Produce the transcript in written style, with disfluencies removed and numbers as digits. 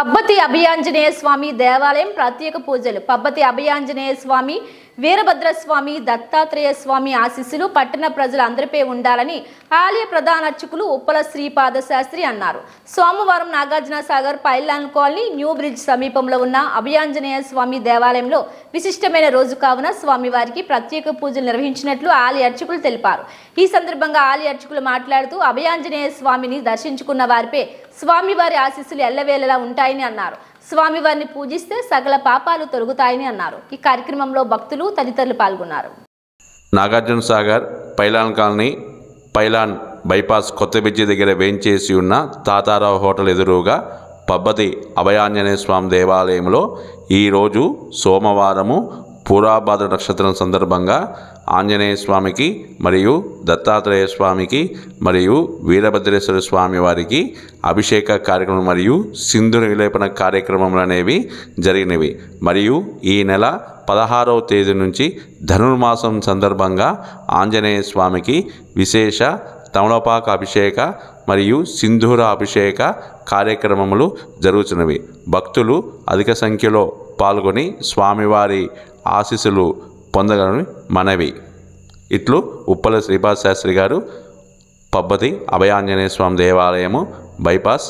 పబ్బతి అభయాంజనేయ స్వామి దేవాలయం ప్రత్యేక పూజలు. పబ్బతి అభయాంజనేయ స్వామి, వీరభద్రస్వామి, దత్తాత్రేయ స్వామి ఆశీస్సులు పట్టణ ప్రజలందరిపై ఉండాలని ఆలయ ప్రధాన అర్చకులు ఉప్పల శ్రీపాద శాస్త్రి అన్నారు. సోమవారం Nagarjuna Sagar pylon colony new bridge సమీపంలో ఉన్న అభయాంజనేయ స్వామి దేవాలయంలో విశిష్టమైన రోజు కావున స్వామివారికి ప్రత్యేక పూజలు నిర్వహించినట్లు ఆలయ అర్చకులు తెలిపారు. ఈ సందర్భంగా ఆలయ అర్చకులు మాట్లాడుతూ అభయాంజనేయ స్వామిని దర్శించుకున్న వారిపై స్వామివారి ఆశీస్సులు ఎల్లవేళలా ఉంటాయని అన్నారు. స్వామివారిని పూజిస్తే సకల పాపాలు తొలగుతాయని అన్నారు. ఈ కార్యక్రమంలో భక్తులు తదితరులు పాల్గొన్నారు. Nagarjuna Sagar pylon colony pylon bypass కొత్త బ్రిడ్జి దగ్గర వేంచేసి ఉన్న తాతారావు హోటల్ ఎదురుగా పబ్బతి అభయాంజనేయ స్వామి దేవాలయంలో ఈరోజు సోమవారము పూర్వభాద్ర నక్షత్రం సందర్భంగా ఆంజనేయ స్వామికి మరియు దత్తాత్రేయ స్వామికి మరియు వీరభద్రేశ్వర స్వామి వారికి అభిషేక కార్యక్రమం మరియు సింధూర విలేపన కార్యక్రమములు అనేవి జరిగినవి. మరియు ఈ నెల 16వ తేదీ నుంచి ధనుర్మాసం సందర్భంగా ఆంజనేయ స్వామికి విశేష తమలపాక అభిషేక మరియు సింధూర అభిషేక కార్యక్రమములు జరుగుతున్నవి. భక్తులు అధిక సంఖ్యలో పాల్గొని స్వామివారి ఆశీస్సులు పొందగలని మనవి. ఇట్లు ఉప్పల శ్రీపాద శాస్త్రి గారు, పబ్బతి అభయాంజనేయ స్వామి దేవాలయము, బైపాస్